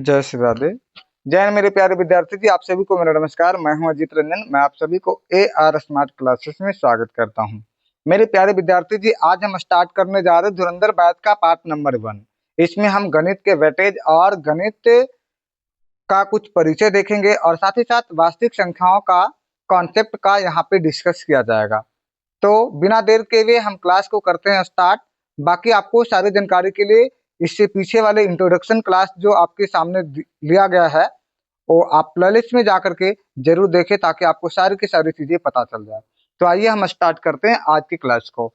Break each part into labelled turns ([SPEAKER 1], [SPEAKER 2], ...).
[SPEAKER 1] जय श्री राधे। जय हिंद मेरे प्यारे विद्यार्थी जी, आप सभी को मेरा नमस्कार। मैं हूं अजीत रंजन। मैं आप सभी को AR स्मार्ट क्लासेस में स्वागत करता हूं। मेरे प्यारे विद्यार्थी जी, आज हम स्टार्ट करने जा रहे हैं धुरंधर मैथ का पार्ट नंबर 1। इसमें हम गणित के वेटेज और गणित का कुछ परिचय देखेंगे और साथ ही साथ वास्तविक संख्याओं का कॉन्सेप्ट का यहाँ पे डिस्कस किया जाएगा। तो बिना देर के हुए हम क्लास को करते हैं स्टार्ट। बाकी आपको सारी जानकारी के लिए इससे पीछे वाले इंट्रोडक्शन क्लास जो आपके सामने लिया गया है वो आप प्लेलिस्ट में जाकर के जरूर देखें ताकि आपको सारी की सारी चीजें पता चल जाए। तो आइए हम स्टार्ट करते हैं आज की क्लास को।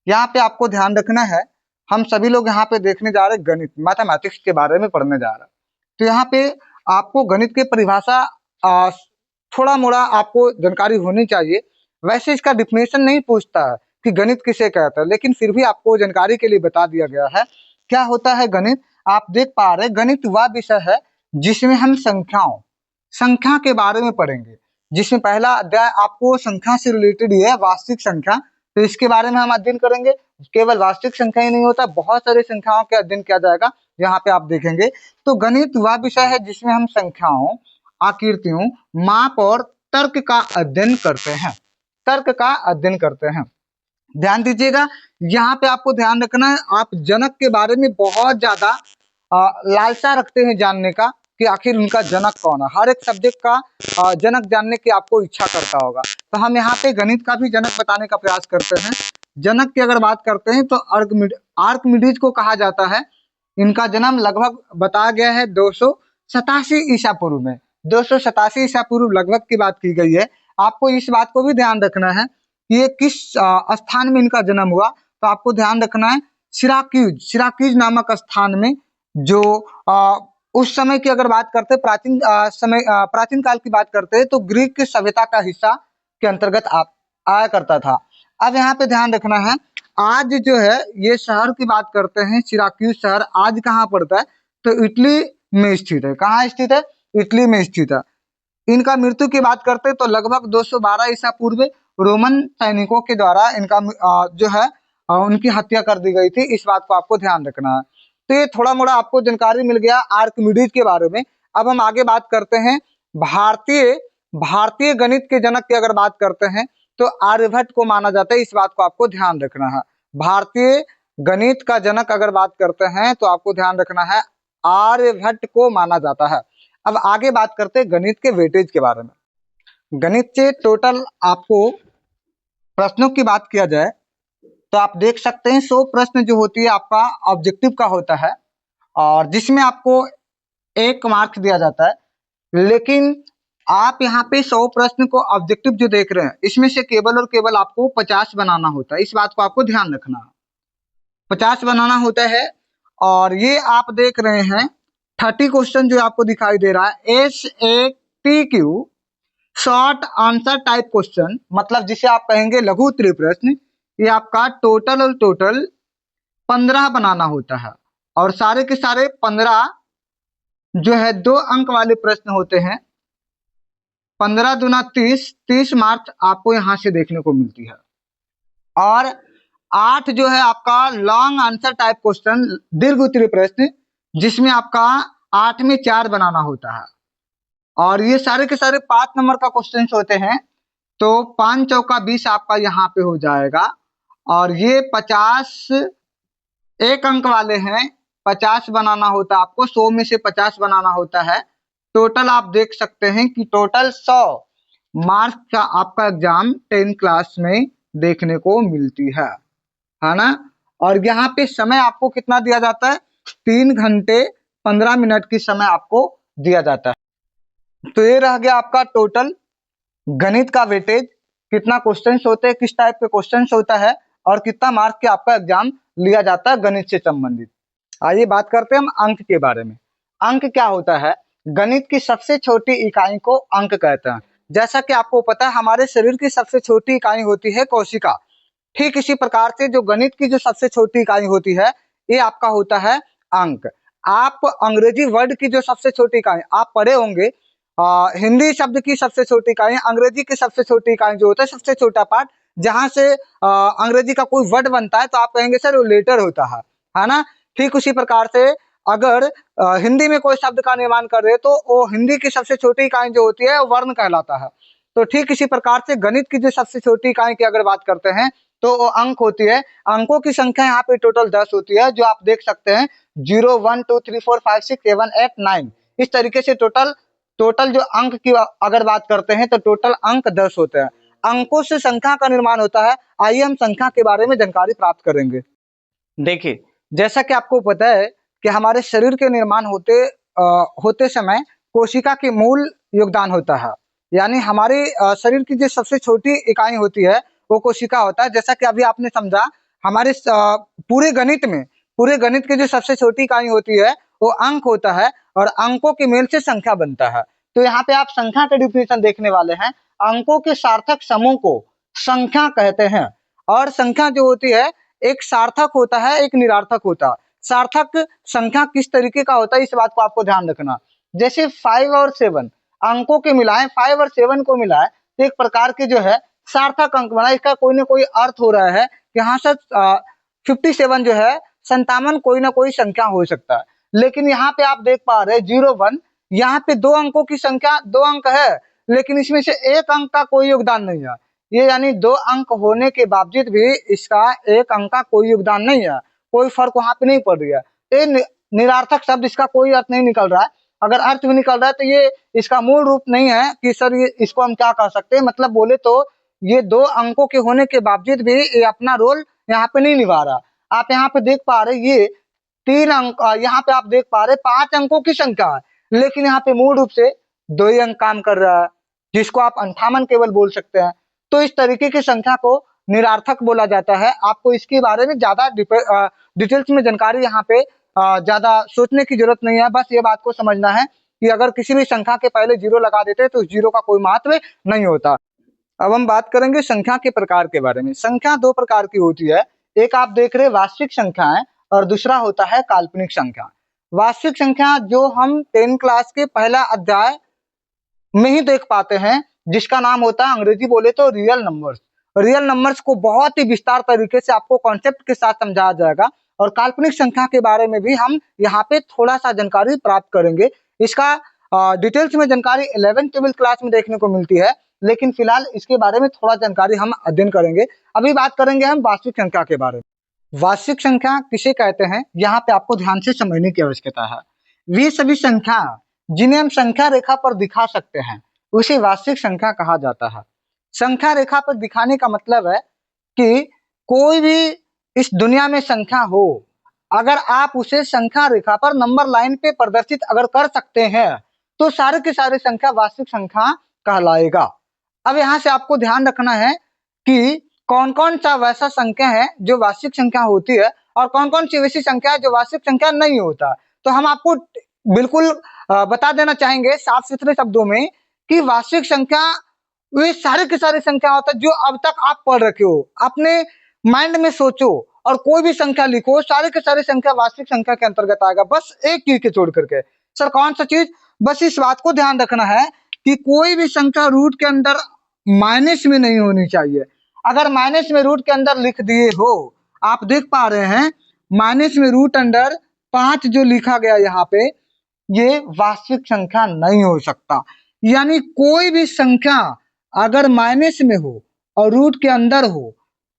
[SPEAKER 1] यहाँ पे आपको ध्यान रखना है, हम सभी लोग यहाँ पे देखने जा रहे हैं गणित मैथमेटिक्स के बारे में पढ़ने जा रहे हैं। तो यहाँ पे आपको गणित की परिभाषा थोड़ा मोड़ा आपको जानकारी होनी चाहिए। वैसे इसका डिफिनेशन नहीं पूछता है कि गणित किसे कहता है, लेकिन फिर भी आपको जानकारी के लिए बता दिया गया है क्या होता है गणित। आप देख पा रहे गणित वह विषय है जिसमें हम संख्या के बारे में पढ़ेंगे। जिसमें पहला अध्याय आपको संख्या से रिलेटेड है, वास्तविक संख्या। तो इसके बारे में हम अध्ययन करेंगे। केवल वास्तविक संख्या ही नहीं होता, बहुत सारी संख्याओं के अध्ययन किया जाएगा, यहाँ पे आप देखेंगे। तो गणित वह विषय है जिसमें हम संख्याओं, आकृतियों, माप और तर्क का अध्ययन करते हैं। ध्यान दीजिएगा, यहाँ पे आपको ध्यान रखना है, आप जनक के बारे में बहुत ज्यादा लालसा रखते हैं जानने का कि आखिर उनका जनक कौन है। हर एक सब्जेक्ट का जनक जानने की आपको इच्छा करता होगा। तो हम यहाँ पे गणित का भी जनक बताने का प्रयास करते हैं। जनक की अगर बात करते हैं तो आर्किमिडीज को कहा जाता है। इनका जन्म लगभग बताया गया है 287 ईसा पूर्व में। 287 ईसा पूर्व लगभग की बात की गई है। आपको इस बात को भी ध्यान रखना है कि ये किस स्थान में इनका जन्म हुआ। तो आपको ध्यान रखना है सिराक्यूज नामक स्थान में, जो उस समय की अगर बात करते प्राचीन काल की बात करते हैं तो ग्रीक की सभ्यता का हिस्सा के अंतर्गत आया करता था। अब यहाँ पे ध्यान रखना है, आज जो है ये शहर की बात करते हैं, सिराक्यूज शहर आज कहाँ पड़ता है तो इटली में स्थित है। कहाँ स्थित है? इटली में स्थित है। इनका मृत्यु की बात करते हैं तो लगभग 212 ईसा पूर्व रोमन सैनिकों के द्वारा इनका जो है उनकी हत्या कर दी गई थी। इस बात को आपको ध्यान रखना है। तो ये थोड़ा मोड़ा आपको जानकारी मिल गया आर्किमिडीज के बारे में। अब हम आगे बात करते हैं भारतीय गणित के जनक की अगर बात करते हैं तो आर्यभट्ट को माना जाता है। इस बात को आपको ध्यान रखना है। भारतीय गणित का जनक अगर बात करते हैं तो आपको ध्यान रखना है आर्यभट्ट को माना जाता है। अब आगे बात करते हैं गणित के वेटेज के बारे में। गणित से टोटल आपको प्रश्नों की बात किया जाए तो आप देख सकते हैं 100 प्रश्न जो होती है आपका ऑब्जेक्टिव का होता है और जिसमें आपको 1 मार्क्स दिया जाता है। लेकिन आप यहाँ पे 100 प्रश्न को ऑब्जेक्टिव जो देख रहे हैं इसमें से केवल और केवल आपको 50 बनाना होता है। इस बात को आपको ध्यान रखना है, 50 बनाना होता है। और ये आप देख रहे हैं 30 क्वेश्चन जो आपको दिखाई दे रहा है SATQ short answer type question, मतलब जिसे आप कहेंगे लघु उत्तरीय प्रश्न। ये आपका टोटल 15 बनाना होता है और सारे के सारे 15 जो है 2 अंक वाले प्रश्न होते हैं। 15 दूना 30 मार्क्स आपको यहाँ से देखने को मिलती है। और 8 जो है आपका लॉन्ग आंसर टाइप क्वेश्चन, दीर्घ उत्तरीय प्रश्न, जिसमें आपका 8 में 4 बनाना होता है। और ये सारे के सारे 5 नंबर का क्वेश्चन होते हैं। तो 5 चौका 20 आपका यहाँ पे हो जाएगा। और ये 50 1 अंक वाले हैं, 50 बनाना होता है आपको, 100 में से 50 बनाना होता है। टोटल आप देख सकते हैं कि टोटल 100 मार्क्स का आपका एग्जाम 10 क्लास में देखने को मिलती है ना। और यहाँ पे समय आपको कितना दिया जाता है? 3 घंटे 15 मिनट की समय आपको दिया जाता है। तो ये रह गया आपका टोटल गणित का वेटेज, कितना क्वेश्चंस होते हैं, किस टाइप के क्वेश्चंस होता है और कितना मार्क्स के आपका एग्जाम लिया जाता है गणित से संबंधित। आइए बात करते हैं हम अंक के बारे में। अंक क्या होता है? गणित की सबसे छोटी इकाई को अंक कहते हैं। जैसा कि आपको पता है हमारे शरीर की सबसे छोटी इकाई होती है कोशिका। ठीक इसी प्रकार से जो गणित की जो सबसे छोटी इकाई होती है ये आपका होता है अंक। आप अंग्रेजी वर्ड की जो सबसे छोटी इकाई आप पढ़े होंगे, हिंदी शब्द की सबसे छोटी इकाई, अंग्रेजी की सबसे छोटी इकाई जो होता है, सबसे छोटा पार्ट जहां से अंग्रेजी का कोई वर्ड बनता है तो आप कहेंगे सर वो लेटर होता है ना। ठीक उसी प्रकार से अगर हिंदी में कोई शब्द का निर्माण कर रहे हैं तो वो हिंदी की सबसे छोटी इकाई जो होती है वर्ण कहलाता है। तो ठीक इसी प्रकार से गणित की जो सबसे छोटी इकाई की अगर बात करते हैं तो वो अंक होती है। अंकों की संख्या यहाँ पे टोटल 10 होती है, जो आप देख सकते हैं 0 1 2 3 4 5 6 7 8 9। इस तरीके से टोटल जो अंक की अगर बात करते हैं तो टोटल अंक 10 होते हैं। अंकों से संख्या का निर्माण होता है। आइए हम संख्या के बारे में जानकारी प्राप्त करेंगे। देखिए, जैसा कि आपको पता है कि हमारे शरीर के निर्माण होते समय कोशिका की मूल योगदान होता है। यानी हमारे शरीर की जो सबसे छोटी इकाई होती है वो कोशिका होता है। जैसा कि अभी आपने समझा, हमारे पूरे गणित की जो सबसे छोटी इकाई होती है वो अंक होता है और अंकों के मेल से संख्या बनता है। तो यहाँ पे आप संख्या के डिफिनेशन देखने वाले हैं। अंकों के सार्थक समूह को संख्या कहते हैं और संख्या जो होती है एक सार्थक होता है, एक निरार्थक होता है। सार्थक संख्या किस तरीके का होता है इस बात को आपको ध्यान रखना। जैसे 5 और 7 अंकों के मिलाएं, 5 और 7 को मिलाएं तो एक प्रकार के जो है सार्थक अंक बना। इसका कोई ना कोई अर्थ हो रहा है कि हाँ सर 57 जो है 57 कोई ना कोई संख्या हो सकता है। लेकिन यहाँ पे आप देख पा रहे हैं 0 1, यहाँ पे 2 अंकों की संख्या 2 अंक है, लेकिन इसमें से एक अंक का कोई योगदान नहीं है। ये यानी 2 अंक होने के बावजूद भी इसका एक अंक का कोई योगदान नहीं है, कोई फर्क वहां पे नहीं पड़ रही है। ये निरार्थक शब्द, इसका कोई अर्थ नहीं निकल रहा है। अगर अर्थ भी निकल रहा है तो ये इसका मूल रूप नहीं है कि सर ये इसको हम क्या कह सकते हैं। मतलब बोले तो ये 2 अंकों के होने के बावजूद भी ये अपना रोल यहाँ पे नहीं निभा रहा। आप यहाँ पे देख पा रहे ये 3 अंक, यहाँ पे आप देख पा रहे 5 अंकों की संख्या है, लेकिन यहाँ पे मूल रूप से 2 ही अंक काम कर रहा है, जिसको आप 58 केवल बोल सकते हैं। तो इस तरीके की संख्या को निरार्थक बोला जाता है। आपको इसके बारे में ज्यादा डिटेल्स में जानकारी यहाँ पे ज्यादा सोचने की जरूरत नहीं है। बस ये बात को समझना है कि अगर किसी भी संख्या के पहले 0 लगा देते हैं तो उस 0 का कोई महत्व नहीं होता। अब हम बात करेंगे संख्या के प्रकार के बारे में। संख्या 2 प्रकार की होती है। एक आप देख रहे वास्तविक संख्याएं और दूसरा होता है काल्पनिक संख्या। वास्तविक संख्या जो हम 10 क्लास के पहला अध्याय में ही देख पाते हैं, जिसका नाम होता है अंग्रेजी बोले तो रियल नंबर्स। रियल नंबर्स को बहुत ही विस्तार तरीके से आपको कॉन्सेप्ट के साथ समझाया जाएगा और काल्पनिक संख्या के बारे में भी हम यहाँ पे थोड़ा सा जानकारी प्राप्त करेंगे। इसका डिटेल्स में जानकारी 11th 12th क्लास में देखने को मिलती है, लेकिन फिलहाल इसके बारे में थोड़ा जानकारी हम अध्ययन करेंगे। अभी बात करेंगे हम वास्तविक संख्या के बारे में। वास्तविक संख्या किसे कहते हैं, यहाँ पे आपको ध्यान से समझने की आवश्यकता है। वे सभी संख्या जिन्हें हम संख्या रेखा पर दिखा सकते हैं उसे वास्तविक संख्या कहा जाता है। संख्या रेखा पर दिखाने का मतलब है कि कोई भी इस दुनिया में संख्या हो, अगर आप उसे संख्या रेखा पर नंबर लाइन पे प्रदर्शित अगर कर सकते हैं तो सारे के सारे संख्या वास्तविक संख्या कहलाएगा। अब यहाँ से आपको ध्यान रखना है कि कौन कौन सा वैसा संख्या है जो वास्तविक संख्या होती है और कौन कौन सी वैसी संख्या है जो वास्तविक संख्या नहीं होता। तो हम आपको बिल्कुल बता देना चाहेंगे साफ सुथरे शब्दों में कि वास्तविक संख्या वे सारे के सारे संख्या होता है जो अब तक आप पढ़ रखे हो। अपने माइंड में सोचो और कोई भी संख्या लिखो, सारे के सारे संख्या वास्तविक संख्या के अंतर्गत आएगा, बस एक चीज के छोड़ करके। सर कौन सा चीज? बस इस बात को ध्यान रखना है कि कोई भी संख्या रूट के अंदर माइनस में नहीं होनी चाहिए। अगर माइनस में रूट के अंदर लिख दिए हो, आप देख पा रहे हैं माइनस में रूट अंडर 5 जो लिखा गया यहाँ पे, ये वास्तविक संख्या नहीं हो सकता। यानी कोई भी संख्या अगर माइनस में हो और रूट के अंदर हो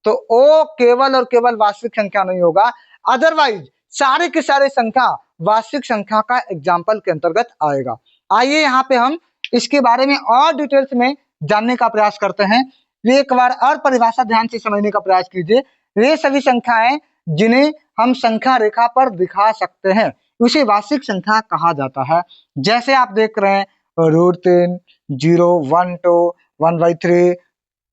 [SPEAKER 1] तो वो केवल और केवल वास्तविक संख्या नहीं होगा, अदरवाइज सारे के सारे संख्या वास्तविक संख्या का एग्जाम्पल के अंतर्गत आएगा। आइए यहाँ पे हम इसके बारे में और डिटेल्स में जानने का प्रयास करते हैं। एक बार और परिभाषा ध्यान से समझने का प्रयास कीजिए। वे सभी संख्याएं जिन्हें हम संख्या रेखा पर दिखा सकते हैं उसे वास्तविक संख्या कहा जाता है। जैसे आप देख रहे हैं √3, 0, 1, 2, 1/3,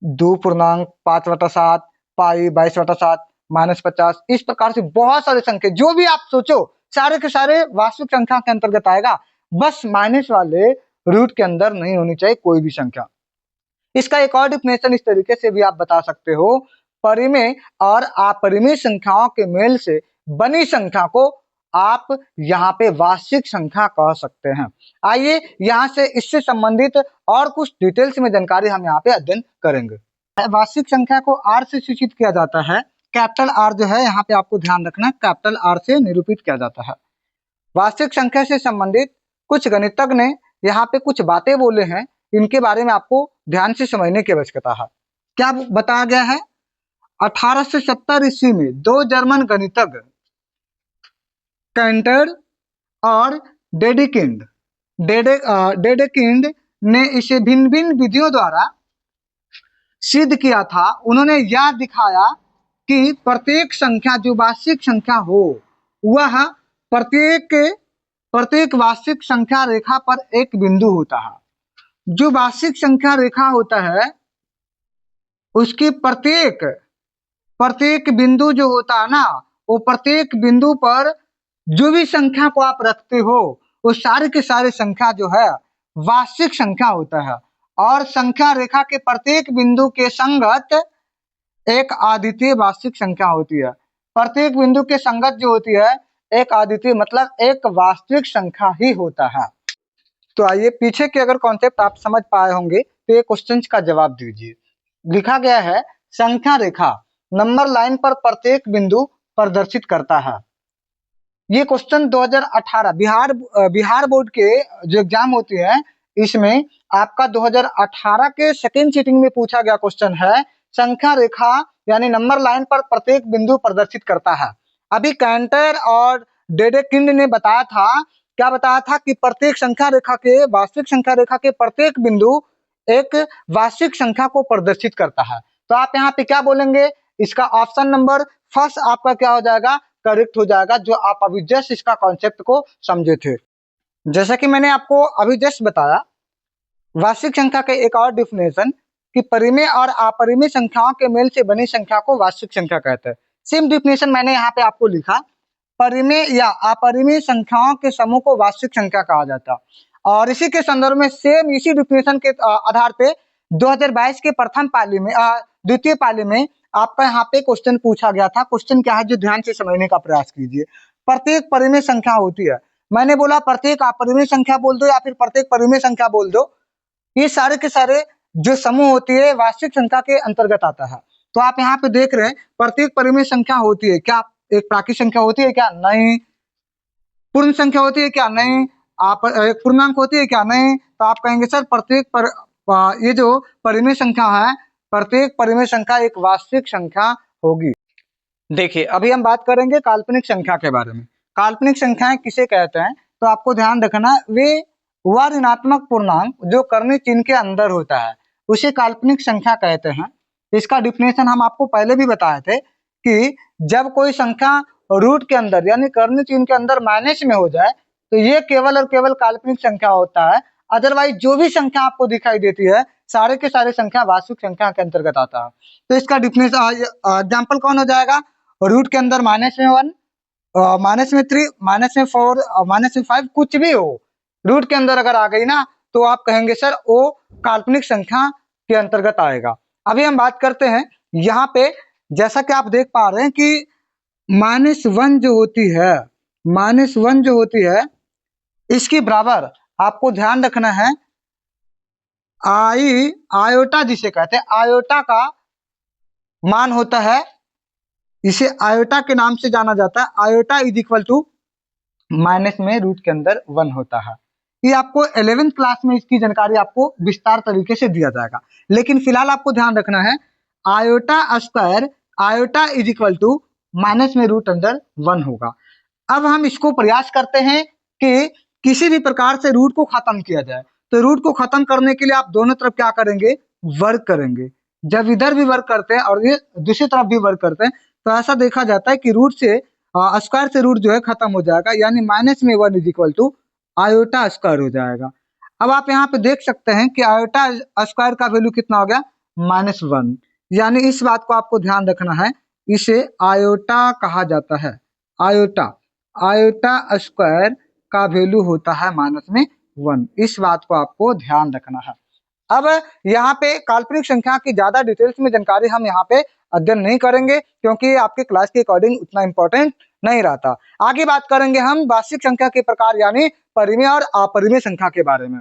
[SPEAKER 1] 2 पूर्णांक 5/7, पाई 22/7, -50। इस प्रकार से बहुत सारे संख्या जो भी आप सोचो सारे के सारे वास्तविक संख्या के अंतर्गत आएगा, बस माइनस वाले रूट के अंदर नहीं होनी चाहिए कोई भी संख्या। इसका एक और डिफिनेशन इस तरीके से भी आप बता सकते हो, परिमेय और अपरिमेय संख्याओं के मेल से बनी संख्या को आप यहाँ पे वास्तविक संख्या कह सकते हैं। आइए यहाँ से इससे संबंधित और कुछ डिटेल्स में जानकारी हम यहाँ पे अध्ययन करेंगे। वास्तविक संख्या को R से सूचित किया जाता है। कैपिटल R जो है यहाँ पे आपको ध्यान रखना, कैपिटल R से निरूपित किया जाता है। वास्तविक संख्या से संबंधित कुछ गणितज्ञ ने यहाँ पे कुछ बातें बोले हैं, इनके बारे में आपको ध्यान से समझने की आवश्यकता है। क्या बताया गया है? 1870 ईस्वी में दो जर्मन गणितज्ञ कैंटर और डेडेकिंड ने इसे भिन्न भिन्न विधियों द्वारा सिद्ध किया था। उन्होंने यह दिखाया कि प्रत्येक संख्या जो वास्तविक संख्या हो वह प्रत्येक वास्तविक संख्या रेखा पर एक बिंदु होता है। जो वास्तविक संख्या रेखा होता है उसकी प्रत्येक बिंदु जो होता है ना, वो प्रत्येक बिंदु पर जो भी संख्या को आप रखते हो वो सारे के सारे संख्या जो है वास्तविक संख्या होता है। और संख्या रेखा के प्रत्येक बिंदु के संगत एक अद्वितीय वास्तविक संख्या होती है। प्रत्येक बिंदु के संगत जो होती है एक अद्वितीय मतलब एक वास्तविक संख्या ही होता है। तो आइए पीछे के अगर कॉन्सेप्ट आप समझ पाए होंगे तो ये क्वेश्चन का जवाब दीजिए। लिखा गया है संख्या रेखा नंबर लाइन पर प्रत्येक बिंदु प्रदर्शित करता है। ये क्वेश्चन 2018 बिहार बोर्ड के जो एग्जाम होती है इसमें आपका 2018 के सेकेंड सीटिंग में पूछा गया क्वेश्चन है। संख्या रेखा यानी नंबर लाइन पर प्रत्येक बिंदु प्रदर्शित करता है। अभी कैंटर और डेडेकिंड ने बताया था, क्या बताया था कि प्रत्येक संख्या रेखा के वास्तविक संख्या रेखा के प्रत्येक बिंदु एक वास्तविक संख्या को प्रदर्शित करता है। तो आप यहाँ पे क्या बोलेंगे? इसका ऑप्शन नंबर फर्स्ट आपका क्या हो जाएगा? करेक्ट हो जाएगा, जो आप अभी जस्ट इसका कॉन्सेप्ट को समझे थे। जैसा कि मैंने आपको अभी जस्ट बताया वास्तविक संख्या के एक और डिफिनेशन कि परिमेय और अपरिमेय संख्याओं के मेल से बनी संख्या को वास्तविक संख्या कहते हैं। सेम डिफिनेशन मैंने यहाँ पे आपको लिखा, परिमेय या अपरिमेय संख्याओं के समूह को वास्तविक संख्या कहा जाता है। और इसी के संदर्भ में सेम इसी डिफिनेशन के आधार पे 2022 के प्रथम पाली में द्वितीय पाली में आपका यहाँ पे क्वेश्चन पूछा गया था। क्वेश्चन क्या है जो ध्यान से समझने का प्रयास कीजिए। प्रत्येक परिमेय संख्या होती है, मैंने बोला प्रत्येक अपरिमेय संख्या बोल दो या फिर प्रत्येक परिमेय संख्या बोल दो, ये सारे के सारे जो समूह होती है वास्तविक संख्या के अंतर्गत आता है। तो आप यहाँ पे देख रहे हैं प्रत्येक परिमेय संख्या होती है क्या? एक प्राकृत संख्या होती है क्या? नहीं। पूर्ण संख्या होती है क्या? नहीं। आप एक पूर्णांक होती है क्या? नहीं। तो आप कहेंगे सर ये जो परिमेय संख्या है प्रत्येक परिमेय संख्या एक वास्तविक संख्या होगी। देखिए अभी हम बात करेंगे काल्पनिक संख्या के बारे में। काल्पनिक संख्याएं किसे कहते हैं? तो आपको ध्यान रखना वह ऋणात्मक पूर्णांक जो कर्ण चिन्ह के अंदर होता है उसे काल्पनिक संख्या कहते हैं। इसका डिफिनेशन हम आपको पहले भी बताए थे कि जब कोई संख्या रूट के अंदर यानी कर्ण चिन्ह के अंदर माइनस में हो जाए तो ये केवल और केवल काल्पनिक संख्या होता है। अदरवाइज जो भी संख्या आपको दिखाई देती है सारे के सारे संख्या वास्तविक संख्या के अंतर्गत आता है। तो इसका डिफिनेशन एग्जाम्पल कौन हो जाएगा? रूट के अंदर -1, -3, -4, -5 कुछ भी हो रूट के अंदर अगर आ गई ना तो आप कहेंगे सर वो काल्पनिक संख्या के अंतर्गत आएगा। अभी हम बात करते हैं यहाँ पे, जैसा कि आप देख पा रहे हैं कि -1 जो होती है इसके बराबर आपको ध्यान रखना है आयोटा जिसे कहते हैं, आयोटा का मान होता है, इसे आयोटा के नाम से जाना जाता है। Iota is equal to minus में रूट के अंदर 1 होता है। ये आपको 11th क्लास में इसकी जानकारी आपको विस्तार तरीके से दिया जाएगा, लेकिन फिलहाल आपको ध्यान रखना है iota square iota is equal to minus में रूट अंदर 1 होगा। अब हम इसको प्रयास करते हैं कि किसी भी प्रकार से रूट को खत्म किया जाए। तो रूट को खत्म करने के लिए आप दोनों तरफ क्या करेंगे? वर्क करेंगे। जब इधर भी वर्क करते हैं और ये दूसरी तरफ भी वर्क करते हैं तो ऐसा देखा जाता है कि रूट से स्क्वायर से रूट जो है खत्म हो जाएगा, यानी माइनस में 1 is equal to iota square हो जाएगा। अब आप यहाँ पे देख सकते हैं कि आयोटा स्क्वायर का वैल्यू कितना हो गया? -1। यानी इस बात को आपको ध्यान रखना है, इसे आयोटा कहा जाता है। आयोटा स्क्वायर का वैल्यू होता है -1। इस बात को आपको ध्यान रखना है। अब यहाँ पे काल्पनिक संख्या की ज्यादा डिटेल्स में जानकारी हम यहाँ पे अध्ययन नहीं करेंगे क्योंकि आपके क्लास के अकॉर्डिंग उतना इंपॉर्टेंट नहीं रहता। आगे बात करेंगे हम वास्तविक संख्या के प्रकार यानी परिमेय और अपरिमेय संख्या के बारे में।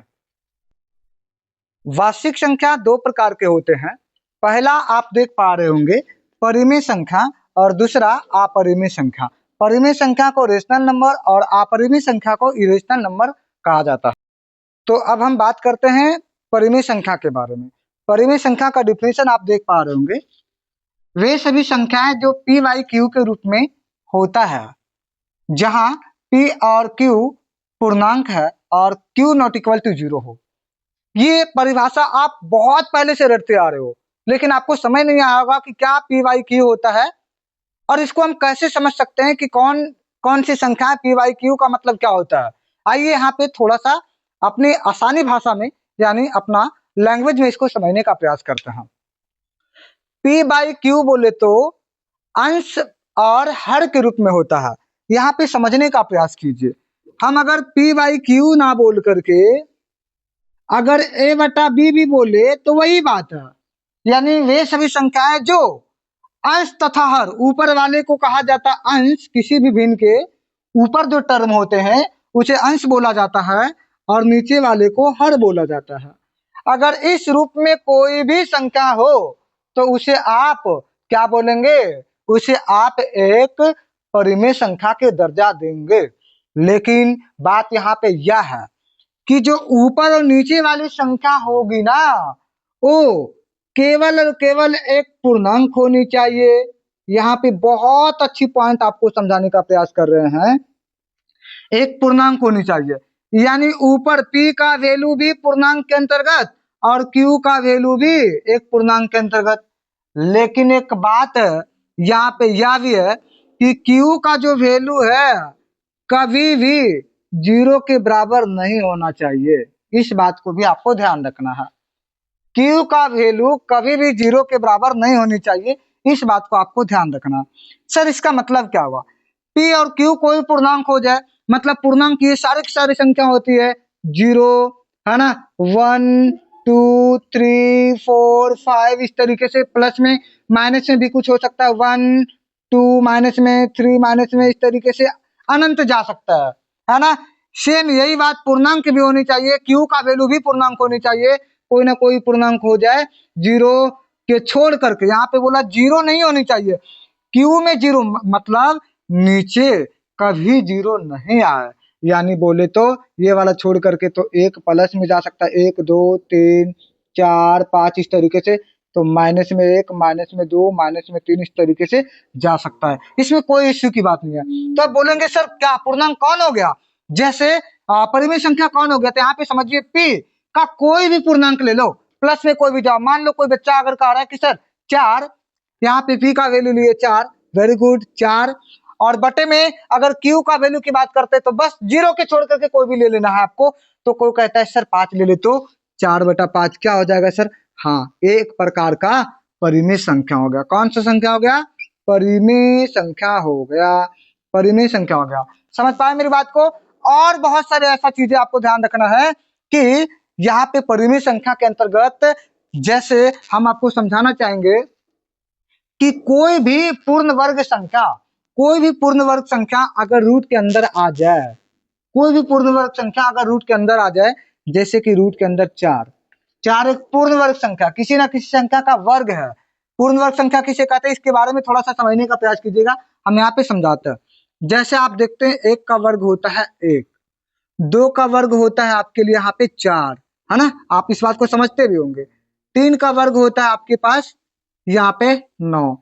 [SPEAKER 1] वास्तविक संख्या दो प्रकार के होते हैं। पहला आप देख पा रहे होंगे परिमेय संख्या और दूसरा अपरिमेय संख्या। परिमेय संख्या को रेशनल नंबर और अपरिमेय संख्या को इरेशनल नंबर कहा जाता है। तो अब हम बात करते हैं परिमेय संख्या के बारे में। परिमेय संख्या का डिफिनेशन आप देख पा रहे होंगे, वे सभी संख्याएं जो p बाई क्यू के रूप में होता है, जहां p और q पूर्णांक है और q नॉट इक्वल टू 0 हो। ये परिभाषा आप बहुत पहले से रटते आ रहे हो, लेकिन आपको समझ नहीं आया होगा कि क्या p बाई क्यू होता है और इसको हम कैसे समझ सकते हैं कि कौन कौन सी संख्या p बाई क्यू का मतलब क्या होता है। आइए यहाँ पे थोड़ा सा अपनी आसानी भाषा में यानी अपना लैंग्वेज में इसको समझने का प्रयास करते हैं। p बाई क्यू बोले तो अंश और हर के रूप में होता है। यहाँ पे समझने का प्रयास कीजिए। हम अगर p बाई क्यू ना बोल करके अगर a बटा b भी बोले तो वही बात है, यानी वे सभी संख्याएं जो अंश तथा हर, ऊपर वाले को कहा जाता है अंश, किसी भी भिन्न के ऊपर जो टर्म होते हैं उसे अंश बोला जाता है और नीचे वाले को हर बोला जाता है। अगर इस रूप में कोई भी संख्या हो तो उसे आप क्या बोलेंगे, उसे आप एक परिमेय संख्या के दर्जा देंगे। लेकिन बात यहाँ पे यह है कि जो ऊपर और नीचे वाली संख्या होगी ना, वो केवल और केवल एक पूर्णांक होनी चाहिए। यहाँ पे बहुत अच्छी पॉइंट आपको समझाने का प्रयास कर रहे हैं, एक पूर्णांक होनी चाहिए, यानी ऊपर p का वैल्यू भी पूर्णांक के अंतर्गत और q का वैल्यू भी एक पूर्णांक के अंतर्गत। लेकिन एक बात यहाँ पे यह भी है कि q का जो वैल्यू है कभी भी 0 के बराबर नहीं होना चाहिए। इस बात को भी आपको ध्यान रखना है, q का वैल्यू कभी भी 0 के बराबर नहीं होनी चाहिए। इस बात को आपको ध्यान रखना। सर इसका मतलब क्या हुआ, p और q कोई पूर्णांक हो जाए, मतलब पूर्णांक ये सारी की सारी संख्या होती है 0, है ना, 1 2 3 4 5, इस तरीके से प्लस में माइनस में भी कुछ हो सकता है, 1 2 माइनस में 3 माइनस में, इस तरीके से अनंत जा सकता है ना। सेम यही बात पूर्णांक की भी होनी चाहिए, q का वैल्यू भी पूर्णांक होनी चाहिए, कोई ना कोई पूर्णांक हो जाए 0 के छोड़ करके। यहाँ पे बोला 0 नहीं होनी चाहिए, q में 0 मतलब नीचे कभी 0 नहीं आए, यानी बोले तो ये वाला छोड़ करके तो एक प्लस में जा सकता है, 1 2 3 4 5 इस तरीके से, तो माइनस में 1 माइनस में 2 माइनस में 3 इस तरीके से जा सकता है, इसमें कोई इश्यू की बात नहीं है। तो अब बोलेंगे सर क्या पूर्णांक कौन हो गया, जैसे परिमेय संख्या कौन हो गया, तो यहाँ पे समझिए p का कोई भी पूर्णांक ले लो, प्लस में कोई भी जाओ। मान लो कोई बच्चा अगर कह रहा है कि सर 4, यहाँ पे p का वैल्यू लिए 4, वेरी गुड 4, और बटे में अगर q का वैल्यू की बात करते हैं तो बस 0 के छोड़ करके कोई भी ले लेना है आपको। तो कोई कहता है सर 5 ले ले, तो 4/5 क्या हो जाएगा सर, हाँ एक प्रकार का परिमेय संख्या हो गया। कौन सा संख्या हो गया, परिमेय संख्या हो गया, परिमेय संख्या हो गया। समझ पाए मेरी बात को। और बहुत सारे ऐसा चीजें आपको ध्यान रखना है कि यहाँ पे परिमेय संख्या के अंतर्गत जैसे हम आपको समझाना चाहेंगे कि कोई भी पूर्ण वर्ग संख्या, कोई भी पूर्ण वर्ग संख्या अगर रूट के अंदर आ जाए, कोई भी पूर्ण वर्ग संख्या अगर रूट के अंदर आ जाए, जैसे कि रूट के अंदर 4 एक पूर्ण वर्ग संख्या, किसी ना किसी संख्या का वर्ग है। पूर्ण वर्ग संख्या किसे कहते हैं, इसके बारे में थोड़ा सा समझने का प्रयास कीजिएगा, हम यहाँ पे समझाते हैं। जैसे आप देखते हैं 1 का वर्ग होता है 1, 2 का वर्ग होता है आपके लिए यहाँ पे 4, है ना, आप इस बात को समझते भी होंगे। 3 का वर्ग होता है आपके पास यहाँ पे 9।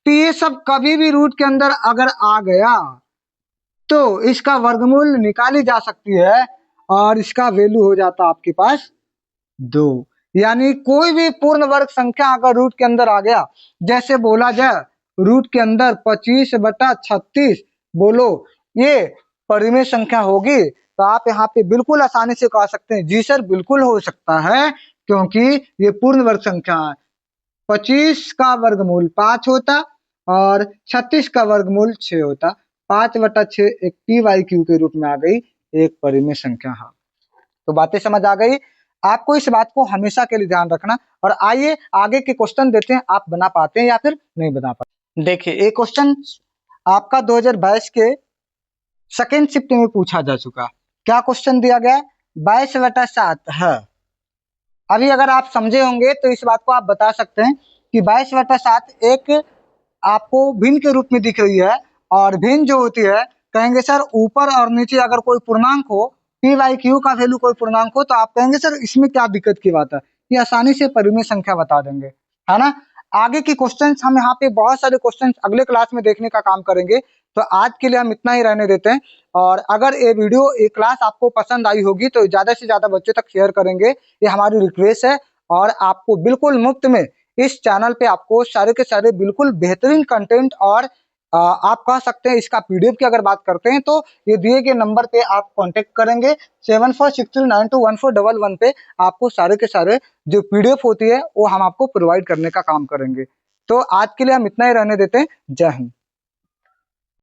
[SPEAKER 1] तो ये सब कभी भी रूट के अंदर अगर आ गया तो इसका वर्गमूल निकाली जा सकती है और इसका वैल्यू हो जाता आपके पास 2। यानी कोई भी पूर्ण वर्ग संख्या अगर रूट के अंदर आ गया, जैसे बोला जाए रूट के अंदर 25/36, बोलो ये परिमेय संख्या होगी, तो आप यहाँ पे बिल्कुल आसानी से कह सकते हैं जी सर बिल्कुल हो सकता है, क्योंकि ये पूर्ण वर्ग संख्या है। 25 का वर्गमूल 5 होता और 36 का वर्गमूल 6 होता, 5/6 एक p बाई क्यू के रूप में आ गई, एक परिमेय संख्या है। तो बातें समझ आ गई आपको, इस बात को हमेशा के लिए ध्यान रखना। और आइए आगे के क्वेश्चन देते हैं, आप बना पाते हैं या फिर नहीं बना पाते। देखिए एक क्वेश्चन आपका 2022 के सेकेंड शिफ्ट में पूछा जा चुका। क्या क्वेश्चन दिया गया, 22/7 है। अभी अगर आप समझे होंगे तो इस बात को आप बता सकते हैं कि 22/7 एक आपको भिन्न के रूप में दिख रही है और भिन्न जो होती है, कहेंगे सर ऊपर और नीचे अगर कोई पूर्णांक हो, पी बाई क्यू का वैल्यू कोई पूर्णांक हो, तो आप कहेंगे सर इसमें क्या दिक्कत की बात है, ये आसानी से परिमेय संख्या बता देंगे, है ना। आगे की क्वेश्चंस हम यहाँ पे बहुत सारे क्वेश्चंस अगले क्लास में देखने का काम करेंगे, तो आज के लिए हम इतना ही रहने देते हैं। और अगर ये वीडियो, ये क्लास आपको पसंद आई होगी तो ज्यादा से ज्यादा बच्चों तक शेयर करेंगे, ये हमारी रिक्वेस्ट है। और आपको बिल्कुल मुफ्त में इस चैनल पे आपको सारे के सारे बिल्कुल बेहतरीन कंटेंट और आप कह सकते हैं इसका पीडीएफ की अगर बात करते हैं तो ये दिए गए नंबर पे आप कांटेक्ट करेंगे 7463921411 पे, आपको सारे के सारे जो पीडीएफ होती है वो हम आपको प्रोवाइड करने का काम करेंगे। तो आज के लिए हम इतना ही रहने देते हैं। जय हिंद।